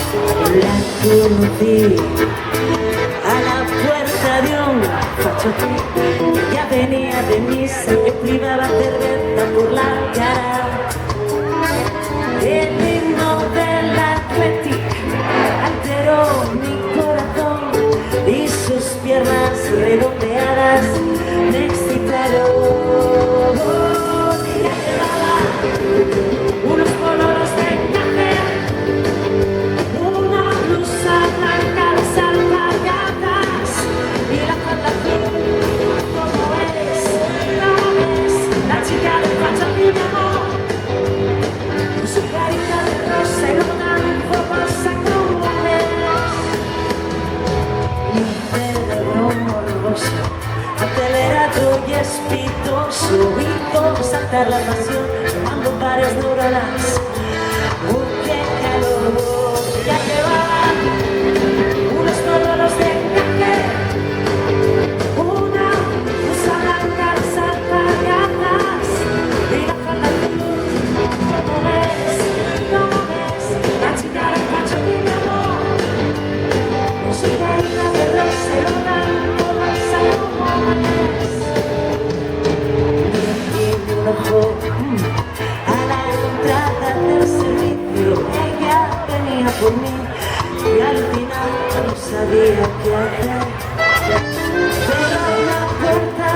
La conocí a la puerta de un fachote. Ya venía de misa, me privaba cerveza por la cara. El himno del Athletic alteró mi corazón y sus piernas redondeadas me excitaron. Ya llevaba unos pololos de encaje, una blusa blanca, las alpargatas y la falda azul. ¿Cómo eres? ¿Cómo ves? La chica del facho a mi amor, con su carita de rosa y lo tan fogosa como eres. Mi cerebro morboso, acelerado y espitoso, hizo saltar la pasión, tomando pares neuronales. ¡Qué calor! Ya llevaba unos pololos de encaje, una blusa blanca, las alpargatas y la falda azul. ¿Cómo ves? ¿Cómo ves? La chica del facho a mi amor, con su carita de rosa y lo tan fogosa como eres. Y un ojo a la entrada del servicio, ella venía por mí y al final no sabía qué hacer. Pero la puerta